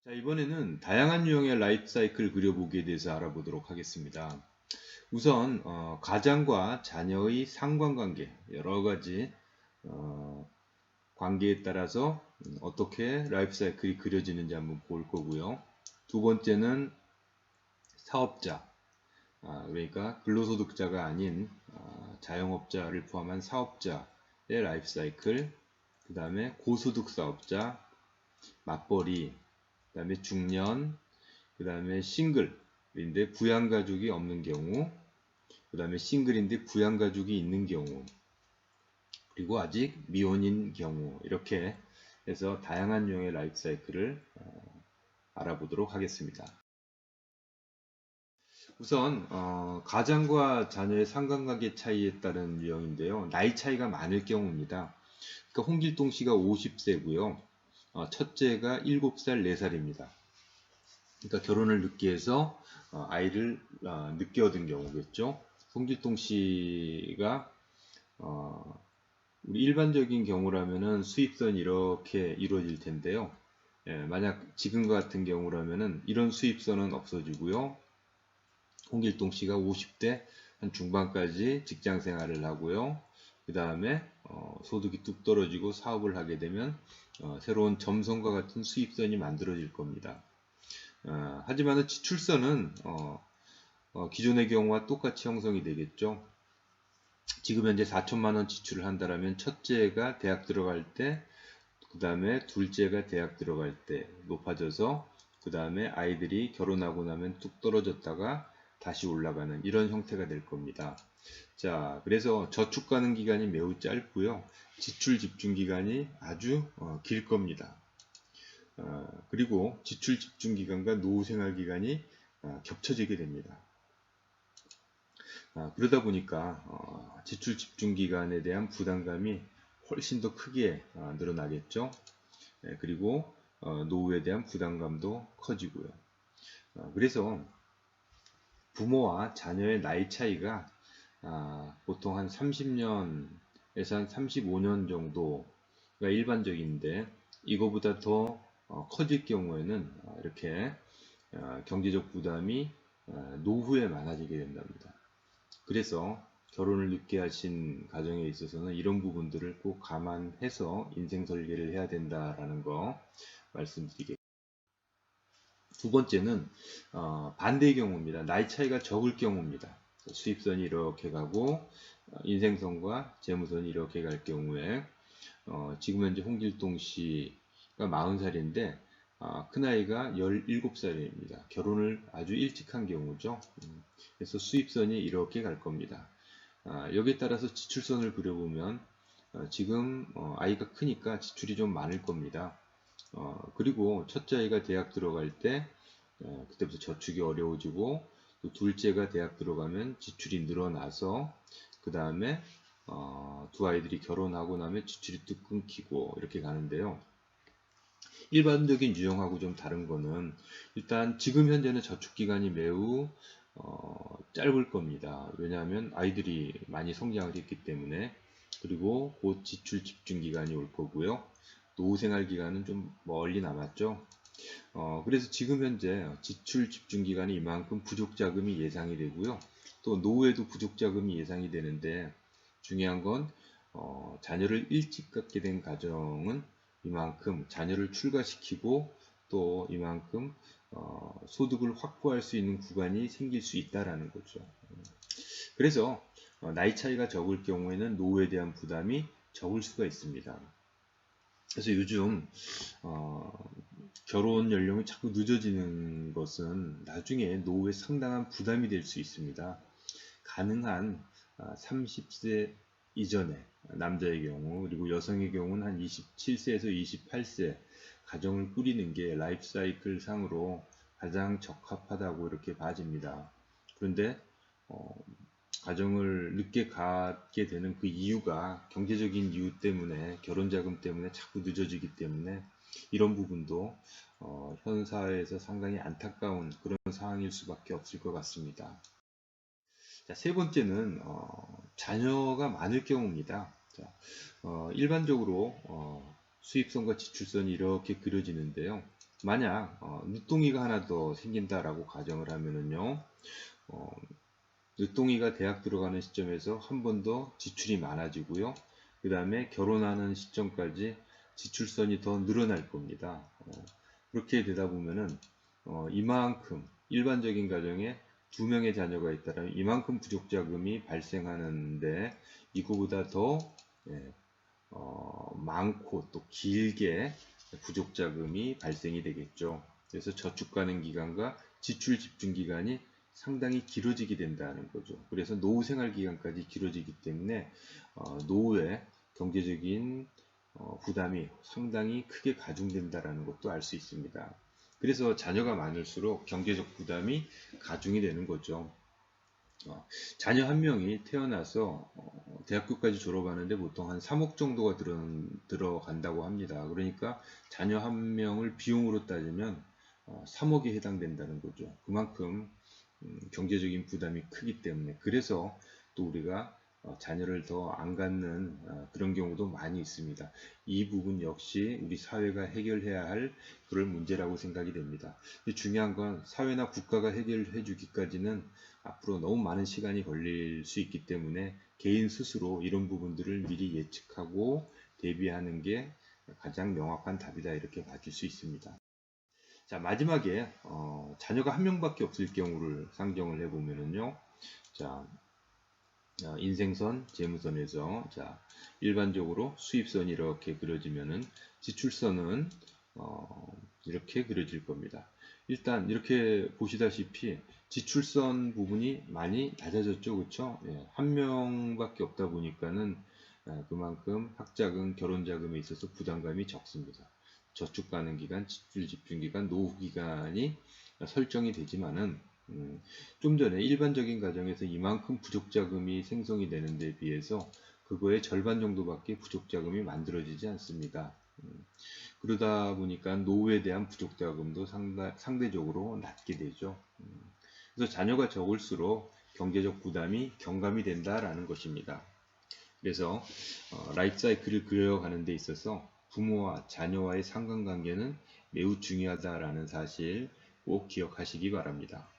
자, 이번에는 다양한 유형의 라이프 사이클 그려보기에 대해서 알아보도록 하겠습니다. 우선 가장과 자녀의 상관관계, 여러 가지 관계에 따라서 어떻게 라이프 사이클이 그려지는지 한번 볼 거고요. 두 번째는 사업자, 그러니까 근로소득자가 아닌 자영업자를 포함한 사업자의 라이프 사이클, 그 다음에 고소득 사업자, 맞벌이, 그 다음에 중년, 그 다음에 싱글인데 부양가족이 없는 경우, 그 다음에 싱글인데 부양가족이 있는 경우, 그리고 아직 미혼인 경우, 이렇게 해서 다양한 유형의 라이프 사이클을 알아보도록 하겠습니다. 우선 가장과 자녀의 상관관계 차이에 따른 유형인데요. 나이 차이가 많을 경우입니다. 그러니까 홍길동 씨가 50세고요. 첫째가 7살, 4살입니다. 그러니까 결혼을 늦게 해서 아이를 늦게 얻은 경우겠죠. 홍길동 씨가 우리 일반적인 경우라면은 수입선이 이렇게 이루어질 텐데요. 만약 지금과 같은 경우라면은 이런 수입선은 없어지고요. 홍길동 씨가 50대 한 중반까지 직장 생활을 하고요. 그 다음에 소득이 뚝 떨어지고 사업을 하게 되면 새로운 점선과 같은 수입선이 만들어질 겁니다. 하지만 지출선은 기존의 경우와 똑같이 형성이 되겠죠. 지금 현재 4천만 원 지출을 한다면 첫째가 대학 들어갈 때, 그 다음에 둘째가 대학 들어갈 때 높아져서 그 다음에 아이들이 결혼하고 나면 뚝 떨어졌다가 다시 올라가는 이런 형태가 될 겁니다. 자, 그래서 저축 가능 기간이 매우 짧고요. 지출 집중 기간이 아주 길 겁니다. 그리고 지출 집중 기간과 노후 생활 기간이 겹쳐지게 됩니다. 그러다 보니까 지출 집중 기간에 대한 부담감이 훨씬 더 크게 늘어나겠죠. 그리고 노후에 대한 부담감도 커지고요. 그래서 부모와 자녀의 나이 차이가 보통 한 30년에서 한 35년 정도가 일반적인데 이거보다 더 커질 경우에는 이렇게 경제적 부담이 노후에 많아지게 된답니다. 그래서 결혼을 늦게 하신 가정에 있어서는 이런 부분들을 꼭 감안해서 인생 설계를 해야 된다라는 거 말씀드리겠습니다. 두 번째는 반대의 경우입니다. 나이 차이가 적을 경우입니다. 수입선이 이렇게 가고 인생선과 재무선이 이렇게 갈 경우에 지금 현재 홍길동 씨가 40살인데 큰아이가 17살입니다. 결혼을 아주 일찍 한 경우죠. 그래서 수입선이 이렇게 갈 겁니다. 여기에 따라서 지출선을 그려보면 지금 아이가 크니까 지출이 좀 많을 겁니다. 그리고 첫째 아이가 대학 들어갈 때 그때부터 저축이 어려워지고 또 둘째가 대학 들어가면 지출이 늘어나서 그 다음에 두 아이들이 결혼하고 나면 지출이 뚝 끊기고 이렇게 가는데요. 일반적인 유형하고 좀 다른 거는 일단 지금 현재는 저축 기간이 매우 짧을 겁니다. 왜냐하면 아이들이 많이 성장을 했기 때문에. 그리고 곧 지출 집중 기간이 올 거고요. 노후 생활 기간은 좀 멀리 남았죠. 그래서 지금 현재 지출 집중 기간이 이만큼 부족 자금이 예상이 되고요. 또 노후에도 부족 자금이 예상이 되는데 중요한 건 자녀를 일찍 갖게 된 가정은 이만큼 자녀를 출가시키고 또 이만큼 소득을 확보할 수 있는 구간이 생길 수 있다라는 거죠. 그래서 나이 차이가 적을 경우에는 노후에 대한 부담이 적을 수가 있습니다. 그래서 요즘 결혼 연령이 자꾸 늦어지는 것은 나중에 노후에 상당한 부담이 될 수 있습니다. 가능한 30세 이전에 남자의 경우 그리고 여성의 경우는 한 27세에서 28세 가정을 꾸리는 게 라이프 사이클 상으로 가장 적합하다고 이렇게 봐집니다. 그런데 가정을 늦게 갖게 되는 그 이유가 경제적인 이유 때문에 결혼 자금 때문에 자꾸 늦어지기 때문에 이런 부분도 현 사회에서 상당히 안타까운 그런 상황일 수밖에 없을 것 같습니다. 자, 세 번째는 자녀가 많을 경우입니다. 자, 일반적으로 수입선과 지출선이 이렇게 그려지는데요. 만약 늦둥이가 하나 더 생긴다라고 가정을 하면은요, 어, 늦둥이가 대학 들어가는 시점에서 한 번 더 지출이 많아지고요. 그 다음에 결혼하는 시점까지 지출선이 더 늘어날 겁니다. 그렇게 되다 보면은 이만큼 일반적인 가정에 두 명의 자녀가 있다면 이만큼 부족자금이 발생하는데 이거보다 더 예, 많고 또 길게 부족자금이 발생이 되겠죠. 그래서 저축 가능 기간과 지출 집중 기간이 상당히 길어지게 된다는 거죠. 그래서 노후 생활 기간까지 길어지기 때문에 노후에 경제적인 부담이 상당히 크게 가중된다는 것도 알 수 있습니다. 그래서 자녀가 많을수록 경제적 부담이 가중이 되는 거죠. 자녀 한 명이 태어나서 대학교까지 졸업하는데 보통 한 3억 정도가 들어간다고 합니다. 그러니까 자녀 한 명을 비용으로 따지면 3억에 해당된다는 거죠. 그만큼 경제적인 부담이 크기 때문에 그래서 또 우리가 자녀를 더 안 갖는 그런 경우도 많이 있습니다. 이 부분 역시 우리 사회가 해결해야 할 그런 문제라고 생각이 됩니다. 중요한 건 사회나 국가가 해결해 주기까지는 앞으로 너무 많은 시간이 걸릴 수 있기 때문에 개인 스스로 이런 부분들을 미리 예측하고 대비하는 게 가장 명확한 답이다 이렇게 봐줄 수 있습니다. 자, 마지막에 자녀가 한 명밖에 없을 경우를 상정을 해보면은요. 자, 인생선, 재무선에서 자, 일반적으로 수입선이 이렇게 그려지면은 지출선은 이렇게 그려질 겁니다. 일단 이렇게 보시다시피 지출선 부분이 많이 낮아졌죠, 그렇죠? 예, 한 명밖에 없다 보니까는 그만큼 학자금, 결혼자금에 있어서 부담감이 적습니다. 저축 가능 기간, 지출 집중 기간, 노후 기간이 설정이 되지만은 좀 전에 일반적인 가정에서 이만큼 부족자금이 생성이 되는 데 비해서 그거의 절반 정도밖에 부족자금이 만들어지지 않습니다. 그러다 보니까 노후에 대한 부족자금도 상대적으로 낮게 되죠. 그래서 자녀가 적을수록 경제적 부담이 경감이 된다라는 것입니다. 그래서 라이프 사이클을 그려가는 데 있어서 부모와 자녀와의 상관관계는 매우 중요하다라는 사실 꼭 기억하시기 바랍니다.